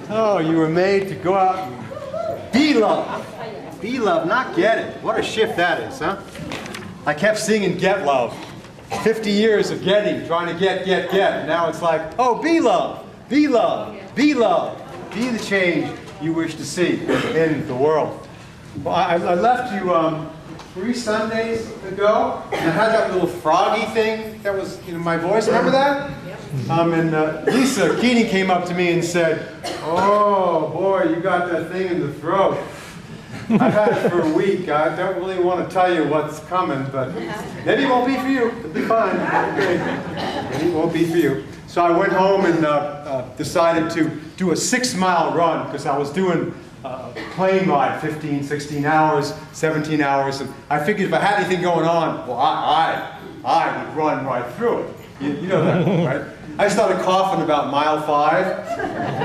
Oh, you were made to go out and be loved. Be loved, not get it. What a shift that is, huh? I kept singing Get Love. 50 years of getting, trying to get. And now it's like, oh, be loved, be loved, be loved. Be the change you wish to see in the world. Well, I left you 3 Sundays ago, and I had that little froggy thing that was, my voice. Remember that? And Lisa Keating came up to me and said, "Oh boy, you got that thing in the throat." I've had it for a week. I don't really want to tell you what's coming, but maybe it won't be for you. It'll be fine. Okay. Maybe it won't be for you. So I went home and decided to do a 6-mile run because I was doing a plane ride, 15, 16 hours, 17 hours. And I figured if I had anything going on, well, I would run right through it. You know that, right? I started coughing about mile 5.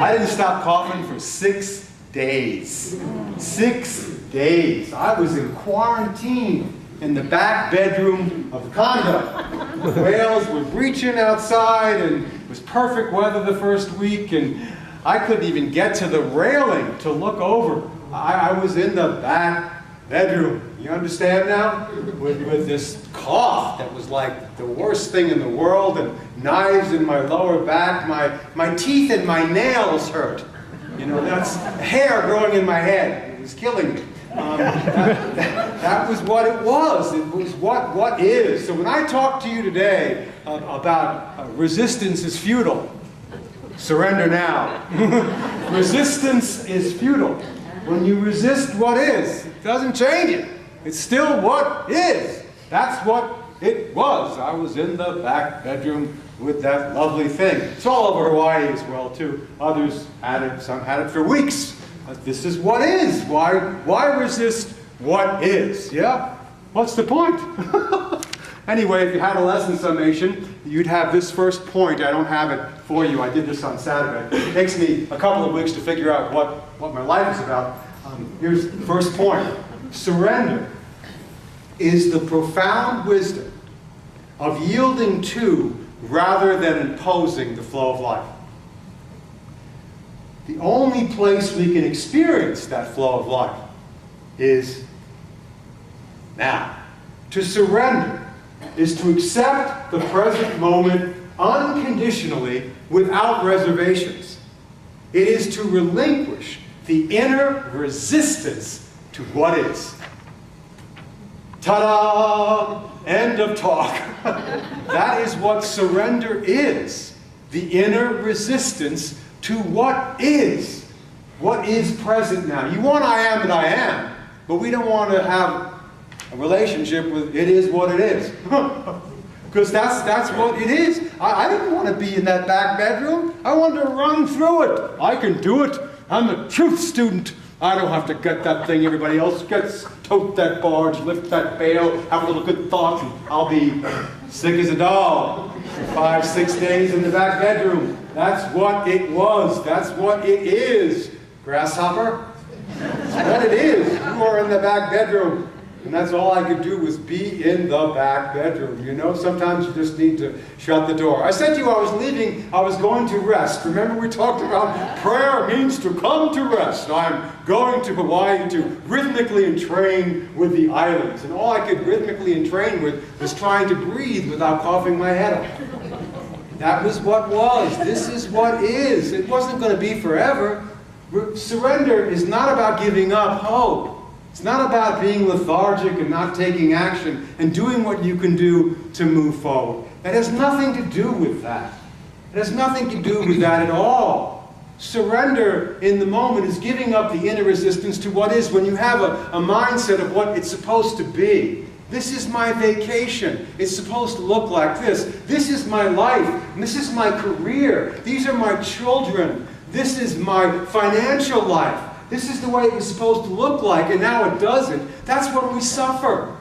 I didn't stop coughing for 6 days. 6 days. I was in quarantine in the back bedroom of the condo. The whales were breaching outside, and it was perfect weather the first week, and I couldn't even get to the railing to look over. I was in the back bedroom. You understand now? With this cough that was like the worst thing in the world, and knives in my lower back. My teeth and my nails hurt. That's hair growing in my head. It was killing me. That was what it was. It was what is. So when I talk to you today about resistance is futile, surrender now. Resistance is futile. When you resist what is, it doesn't change it. It's still what is. That's what it was. I was in the back bedroom with that lovely thing. It's all over Hawaii as well, too. Others had it, some had it for weeks. But this is what is. Why resist what is? Yeah? What's the point? Anyway, if you had a lesson summation, you'd have this first point. I don't have it for you. I did this on Saturday. It takes me a couple of weeks to figure out what my life is about. Here's the first point. Surrender is the profound wisdom of yielding to rather than imposing the flow of life. The only place we can experience that flow of life is now. To surrender is to accept the present moment unconditionally without reservations. It is to relinquish the inner resistance to what is. Ta-da! End of talk. That is what surrender is. The inner resistance to what is. What is present now. You want I am and I am, but we don't want to have a relationship with it is what it is. Because that's what it is. I didn't want to be in that back bedroom. I wanted to run through it. I can do it. I'm a truth student. I don't have to get that thing everybody else gets. Tote that barge, lift that bale, have a little good thought, and I'll be sick as a dog for 5, 6 days in the back bedroom. That's what it was. That's what it is. Grasshopper. That's what it is. You are in the back bedroom. And that's all I could do was be in the back bedroom. Sometimes you just need to shut the door. I said to you I was leaving, I was going to rest. Remember we talked about prayer means to come to rest. I'm going to Hawaii to rhythmically entrain with the islands. And all I could rhythmically entrain with was trying to breathe without coughing my head off. That was what was. This is what is. It wasn't going to be forever. Surrender is not about giving up hope. It's not about being lethargic and not taking action and doing what you can do to move forward. That has nothing to do with that. It has nothing to do with that at all. Surrender in the moment is giving up the inner resistance to what is. When you have a mindset of what it's supposed to be. This is my vacation. It's supposed to look like this. This is my life. And this is my career. These are my children. This is my financial life. This is the way it was supposed to look like, and now it doesn't. That's when we suffer.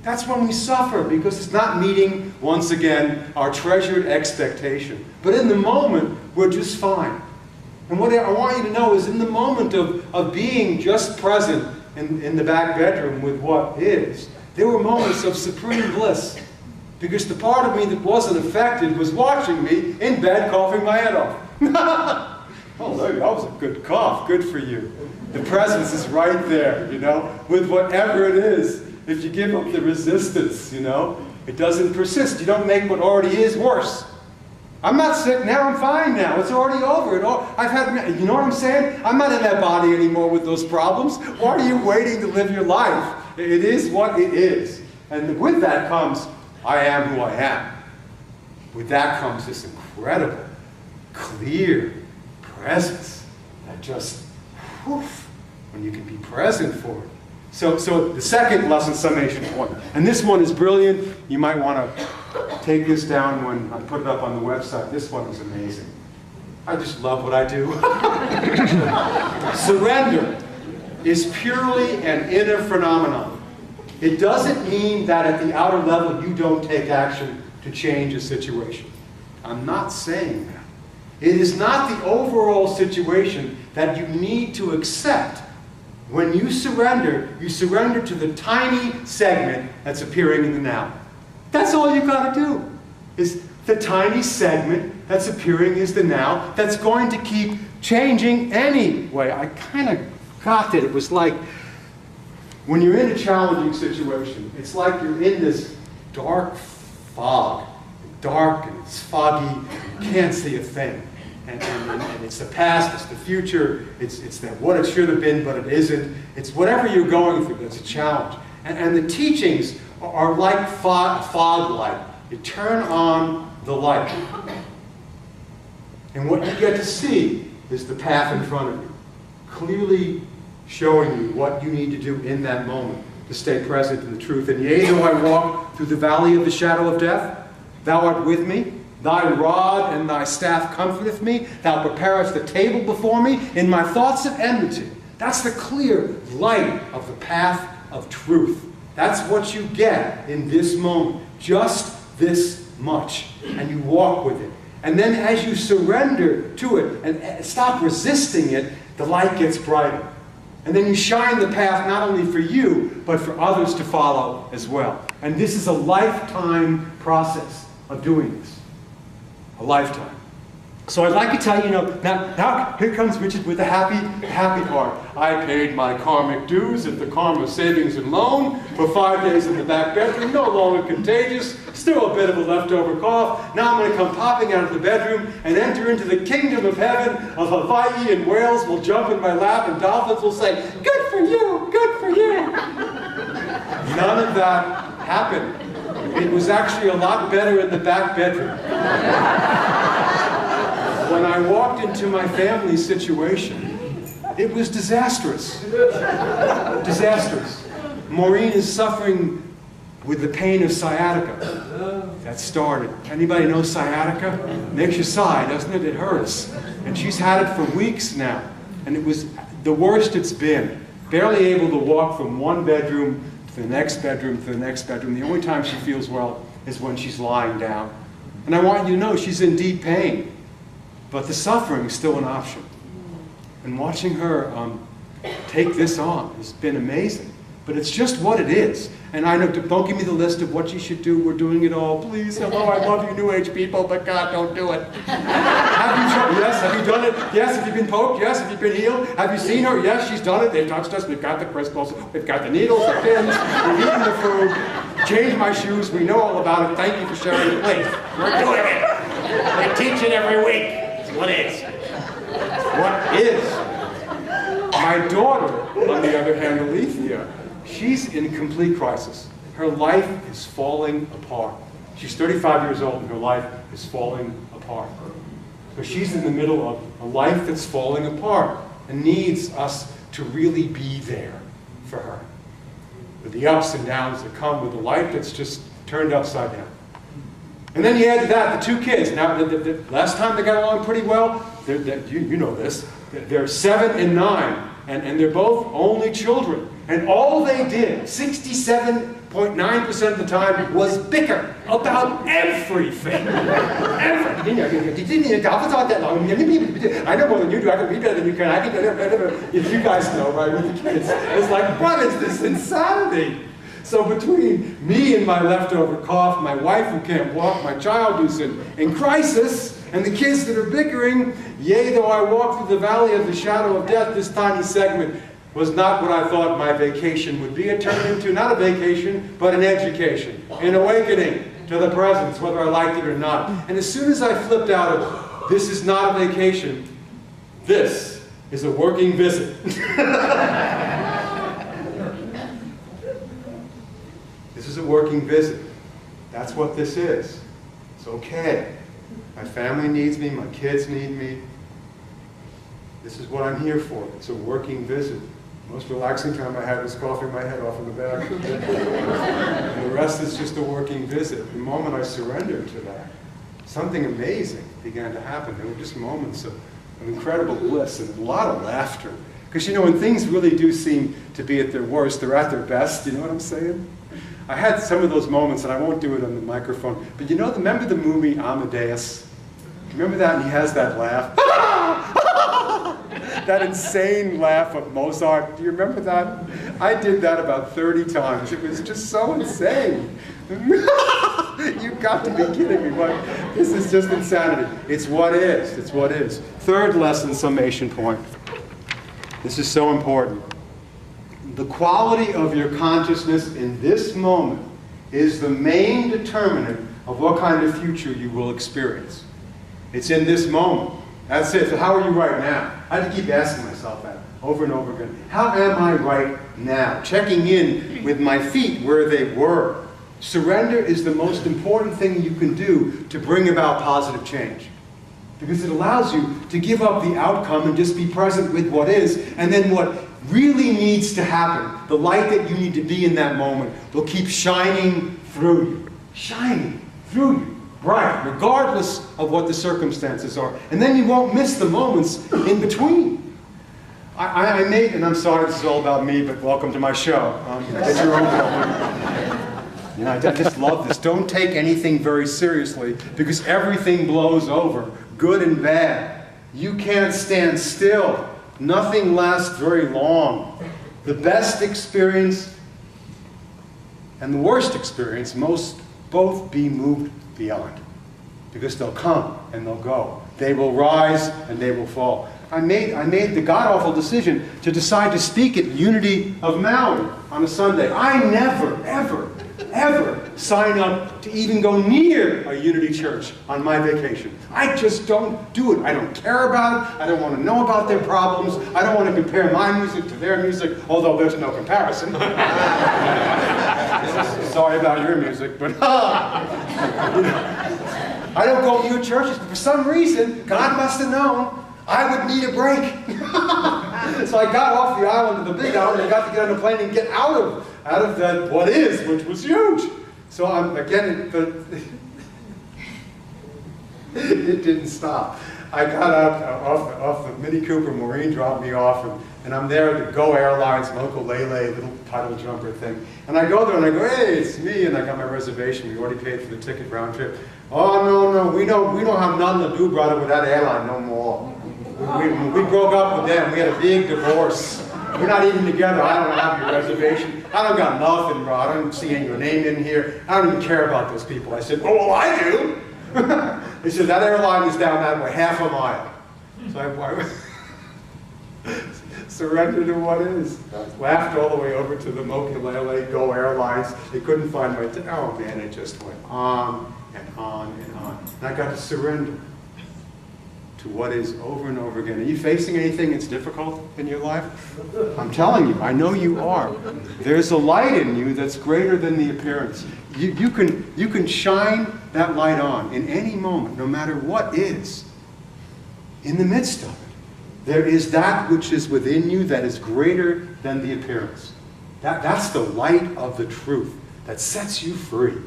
That's when we suffer, because it's not meeting, once again, our treasured expectation. But in the moment, we're just fine. And what I want you to know is in the moment of being just present in the back bedroom with what is, there were moments of supreme bliss. Because the part of me that wasn't affected was watching me in bed coughing my head off. Oh, look, that was a good cough. Good for you. The presence is right there, you know, with whatever it is. If you give up the resistance, you know, it doesn't persist. You don't make what already is worse. I'm not sick now, I'm fine now. It's already over. I've had, you know what I'm saying? I'm not in that body anymore with those problems. Why are you waiting to live your life? It is what it is. And with that comes, I am who I am. With that comes this incredible, clear presence that just, whoof, when you can be present for it. So the second lesson summation point, and this one is brilliant. You might want to take this down when I put it up on the website. This one is amazing. I just love what I do. Surrender is purely an inner phenomenon. It doesn't mean that at the outer level you don't take action to change a situation. I'm not saying that. It is not the overall situation that you need to accept. When you surrender to the tiny segment that's appearing in the now. That's all you got to do, is the tiny segment that's appearing is the now that's going to keep changing anyway. I kind of got that. It was like when you're in a challenging situation, it's like you're in this dark fog. Dark and it's foggy, you can't see a thing. And it's the past, it's the future, it's that what it should have been but it isn't. It's whatever you're going through that's a challenge. And the teachings are like fog light. You turn on the light. And what you get to see is the path in front of you, clearly showing you what you need to do in that moment to stay present in the truth. And yea, though I walk through the valley of the shadow of death, thou art with me. Thy rod and thy staff comforteth me. Thou preparest the table before me in my thoughts of enmity. That's the clear light of the path of truth. That's what you get in this moment. Just this much. And you walk with it. And then as you surrender to it and stop resisting it, the light gets brighter. And then you shine the path not only for you, but for others to follow as well. And this is a lifetime process of doing this. A lifetime. So I'd like to tell you, now here comes Richard with the happy part. I paid my karmic dues at the Karma Savings and Loan for 5 days in the back bedroom, no longer contagious, still a bit of a leftover cough. Now I'm going to come popping out of the bedroom and enter into the kingdom of heaven of Hawaii, and whales will jump in my lap and dolphins will say, good for you, good for you. None of that happened. It was actually a lot better in the back bedroom. When I walked into my family's situation, it was disastrous. Disastrous. Maureen is suffering with the pain of sciatica. That started. Anybody know sciatica? Makes you sigh, doesn't it? It hurts. And she's had it for weeks now. And it was the worst it's been. Barely able to walk from one bedroom to the next bedroom, to the next bedroom. The only time she feels well is when she's lying down. And I want you to know she's in deep pain. But the suffering is still an option. And watching her take this on has been amazing. But it's just what it is. And I know, don't give me the list of what you should do. We're doing it all. Please, hello, I love you New Age people, but God, don't do it. Have you tried? Yes, have you done it? Yes, have you been poked? Yes, have you been healed? Have you seen her? Yes, she's done it. They've touched us. We've got the crystals. We've got the needles, the pins. We've eaten the food. Changed my shoes. We know all about it. Thank you for sharing the place. We're doing it. They teach it every week. It's what is. What is. My daughter, on the other hand, Alethea, she's in complete crisis. Her life is falling apart. She's 35 years old and her life is falling apart. So she's in the middle of a life that's falling apart and needs us to really be there for her. With the ups and downs that come with a life that's just turned upside down. And then you add to that the two kids. Now, the last time they got along pretty well, you know this, they're 7 and 9, and they're both only children. And all they did, 67.9% of the time, was bicker about everything. Everything. I know more than you do. I can read better than you can. I can better. You guys know, right, with the kids. It's like, what is this insanity? So between me and my leftover cough, my wife who can't walk, my child who's in crisis, And the kids that are bickering, yea, though I walk through the valley of the shadow of death, this tiny segment was not what I thought my vacation would be. It turned into not a vacation, but an education, an awakening to the presence, whether I liked it or not. And as soon as I flipped out of, this is not a vacation, this is a working visit. This is a working visit. That's what this is. It's okay. My family needs me, my kids need me. This is what I'm here for. It's a working visit. The most relaxing time I had was coughing my head off in the back. And the rest is just a working visit. The moment I surrendered to that, something amazing began to happen. There were just moments of incredible bliss and a lot of laughter. Because, you know, when things really do seem to be at their worst, they're at their best. You know what I'm saying? I had some of those moments, and I won't do it on the microphone, but you know, remember the movie Amadeus? Remember that? And he has that laugh. That insane laugh of Mozart. Do you remember that? I did that about 30 times. It was just so insane. You've got to be kidding me. What? This is just insanity. It's what is. It's what is. Third lesson, summation point. This is so important. The quality of your consciousness in this moment is the main determinant of what kind of future you will experience. It's in this moment. That's it. So how are you right now? I have to keep asking myself that over and over again. How am I right now? Checking in with my feet where they were. Surrender is the most important thing you can do to bring about positive change. Because it allows you to give up the outcome and just be present with what is, and then what really needs to happen, the light that you need to be in that moment, will keep shining through you. Shining through you. Bright, regardless of what the circumstances are. And then you won't miss the moments in between. I made, and I'm sorry this is all about me, but welcome to my show. Get your own company. You know, I just love this. Don't take anything very seriously, because everything blows over, good and bad. You can't stand still. Nothing lasts very long. The best experience and the worst experience must both be moved beyond. Because they'll come and they'll go. They will rise and they will fall. I made the god-awful decision to decide to speak at Unity of Maui on a Sunday. I never, ever, ever sign up to even go near a Unity church on my vacation. I just don't do it. I don't care about it. I don't want to know about their problems. I don't want to compare my music to their music, although there's no comparison. Sorry about your music, but I don't go near churches, but for some reason, God must have known I would need a break. So I got off the island to the big island, and I got to get on a plane and get out of that what is, which was huge. So it didn't stop. I got out off the Mini Cooper. Maureen dropped me off, and I'm there at the Go Airlines, local Lele, little title jumper thing. And I go there and I go, hey, it's me, and I got my reservation. We already paid for the ticket round trip. Oh, no, we don't have nothing to do, brother, with that airline no more. We broke up with them. We had a big divorce. We're not even together. I don't have your reservation. I don't got nothing, bro. I don't see your name in here. I don't even care about those people. I said, oh, well, I do. He said, that airline is down that way, half a mile. So I surrendered to what is. I laughed all the way over to the Mokulele Go Airlines. They couldn't find my ticket. Oh, man, it just went on and on and on. And I got to surrender to what is over and over again. Are you facing anything that's difficult in your life? I'm telling you, I know you are. There's a light in you that's greater than the appearance. You can shine that light on in any moment, no matter what is. In the midst of it, there is that which is within you that is greater than the appearance. That's the light of the truth that sets you free.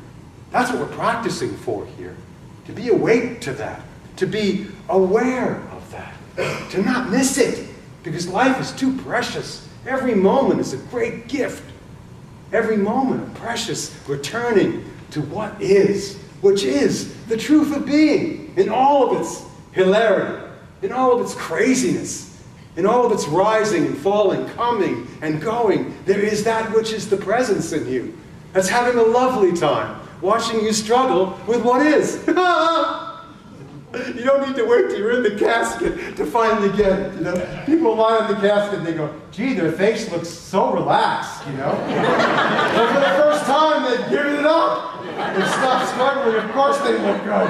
That's what we're practicing for here. To be awake to that. To be aware of that. To not miss it. Because life is too precious. Every moment is a great gift. Every moment precious, returning to what is, which is the truth of being in all of its hilarity, in all of its craziness, in all of its rising and falling, coming and going. There is that which is the presence in you. That's having a lovely time, watching you struggle with what is. You don't need to wait till you're in the casket to finally get it, you know. People lie in the casket and they go, gee, their face looks so relaxed, you know. But for the first time, they've given it up. They've stopped struggling. Of course they look good.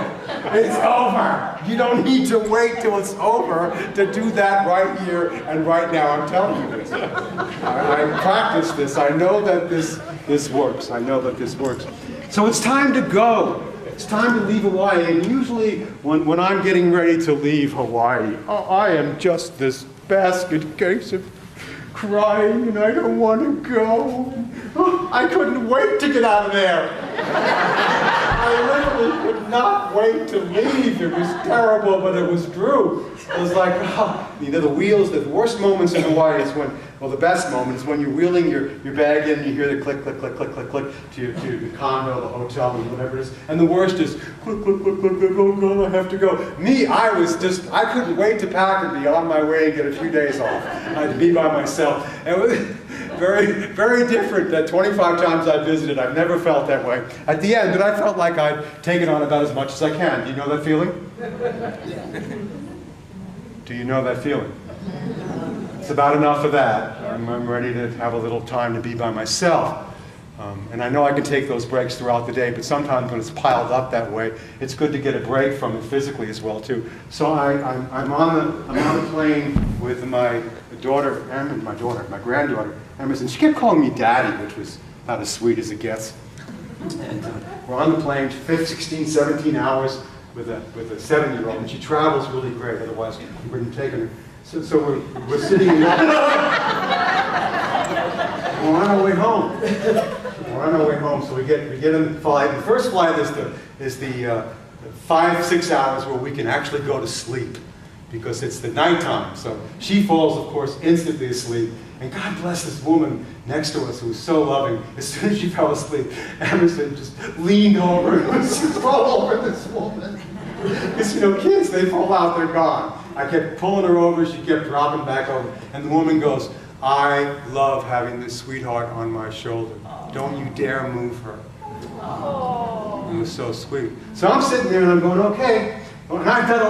It's over. You don't need to wait till it's over to do that right here and right now. I'm telling you this. I practice this. I know that this works. I know that this works. So it's time to go. It's time to leave Hawaii, and usually when I'm getting ready to leave Hawaii, I am just this basket case of crying, and I don't want to go. I couldn't wait to get out of there. I literally could not wait to leave. It was terrible, but it was true. It was like, you know, the wheels, the worst moments in Hawaii is when, well, the best moment is when you're wheeling your bag in and you hear the click, click, click, click, click, click to the condo, the hotel, and whatever it is. And the worst is, click, click, click, click, click, oh God, I have to go. Me, I couldn't wait to pack and be on my way and get a few days off. I had to be by myself. And it was very, very different that 25 times I visited. I've never felt that way at the end, but I felt like I'd taken on about as much as I can. Do you know that feeling? Do you know that feeling? It's about enough of that. I'm ready to have a little time to be by myself. And I know I can take those breaks throughout the day, but sometimes when it's piled up that way, it's good to get a break from it physically as well too. So I'm on the plane with my daughter, my granddaughter, Emerson. She kept calling me Daddy, which was about as sweet as it gets. And we're on the plane, 16, 17 hours with a 7-year-old, and she travels really great. Otherwise, we wouldn't have taken her. So we're sitting in that. We're on our way home. We're on our way home, so we get in the flight. The first flight is the 5-6 hours where we can actually go to sleep because it's the nighttime. So she falls, of course, instantly asleep. And God bless this woman next to us who was so loving. As soon as she fell asleep, Emerson just leaned over and was just all over this woman. Because, you know, kids, they fall out, they're gone. I kept pulling her over, she kept dropping back over. And the woman goes, I love having this sweetheart on my shoulder. Don't you dare move her. It was so sweet. So I'm sitting there and I'm going, okay. And I've done a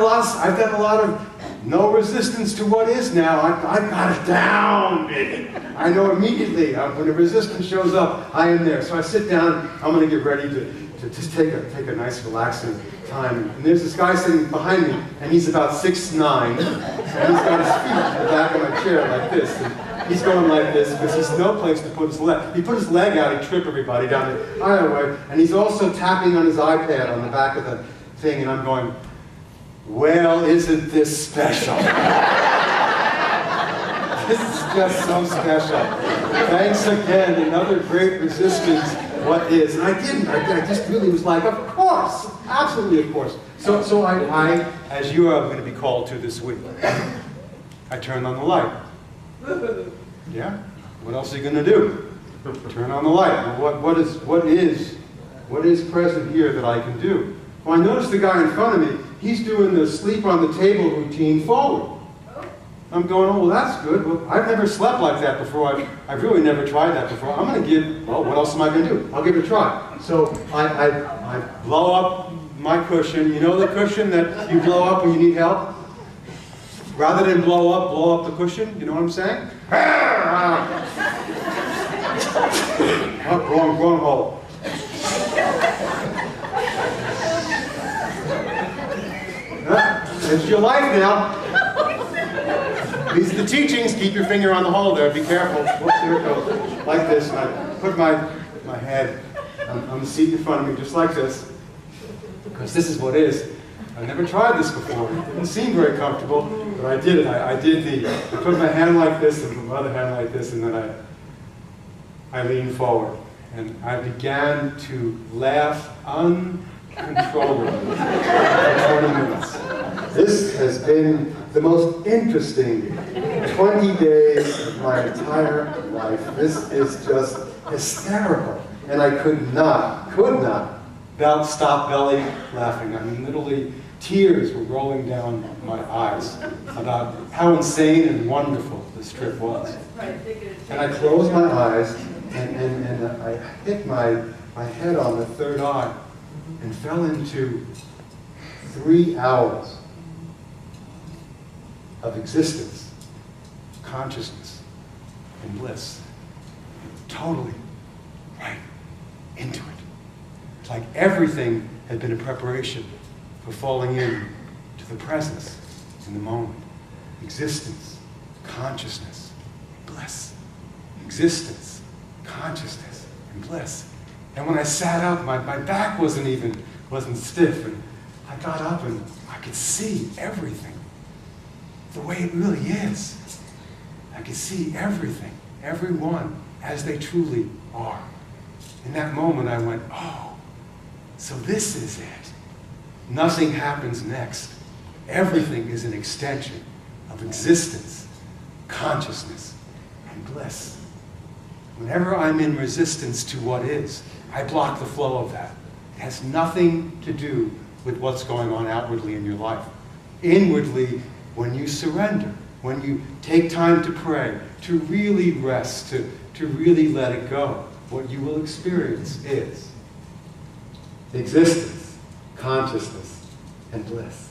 lot of no resistance to what is now. I got it down, baby. I know immediately when the resistance shows up, I am there. So I sit down. I'm going to get ready to just take a nice relaxing time. And there's this guy sitting behind me, and he's about 6'9", and he's got his feet in the back of my chair like this. And he's going like this because he's no place to put his leg. He put his leg out, he'd trip everybody down the aisle. And he's also tapping on his iPad on the back of the thing, and I'm going, well, isn't this special? This is just so special. Thanks again, another great resistance. What is? And I didn't. I just really was like, of course, absolutely, of course. So I, as you are going to be called to this week, I turned on the light. Yeah? What else are you going to do? Turn on the light. Well, what is present here that I can do? Well, I noticed the guy in front of me. He's doing the sleep on the table routine forward. I'm going, oh, well, that's good. Well, I've never slept like that before. I've really never tried that before. I'm going to give, well, what else am I going to do? I'll give it a try. So I blow up my cushion. You know the cushion that you blow up when you need help? Rather than blow up the cushion. You know what I'm saying? Oh, wrong hole. It's your life now. These are the teachings. Keep your finger on the hole there. Be careful. Whoops, here it goes. Like this. And I put my head on the seat in front of me, just like this. Because this is what it is. I've never tried this before. It didn't seem very comfortable, but I did it. I put my hand like this and my other hand like this, and then I leaned forward. And I began to laugh uncontrollably for 20 minutes. This has been the most interesting 20 days of my entire life. This is just hysterical. And I could not stop belly laughing. I mean, literally, tears were rolling down my eyes about how insane and wonderful this trip was. And I closed my eyes, and I hit my head on the third eye and fell into 3 hours of existence, consciousness, and bliss. Totally right into it. It's like everything had been a preparation for falling in to the presence in the moment. Existence, consciousness, bliss. Existence, consciousness, and bliss. And when I sat up, my back wasn't stiff, and I got up and I could see everything the way it really is. I could see everything, everyone, as they truly are. In that moment I went, oh, so this is it. Nothing happens next. Everything is an extension of existence, consciousness, and bliss. Whenever I'm in resistance to what is, I block the flow of that. It has nothing to do with what's going on outwardly in your life. Inwardly, when you surrender, when you take time to pray, to really rest, to really let it go, what you will experience is existence, consciousness, and bliss.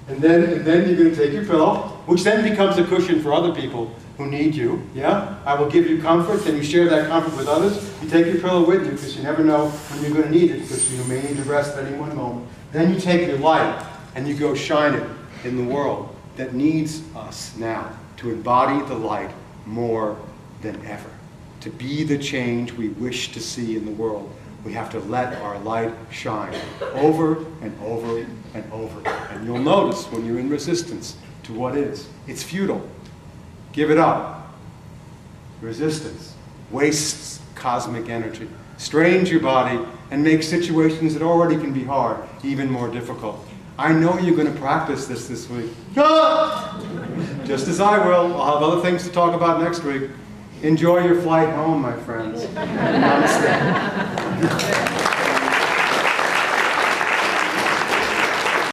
And then you're going to take your pillow, which then becomes a cushion for other people who need you. Yeah? I will give you comfort, and you share that comfort with others. You take your pillow with you, because you never know when you're going to need it, because you may need to rest at any one moment. Then you take your light, and you go shine it in the world that needs us now to embody the light more than ever. To be the change we wish to see in the world, we have to let our light shine over and over and over. And you'll notice when you're in resistance to what is, it's futile. Give it up. Resistance wastes cosmic energy, strains your body, and makes situations that already can be hard even more difficult. I know you're going to practice this week. Ah! Just as I will. I'll have other things to talk about next week. Enjoy your flight home, my friends. Namaste.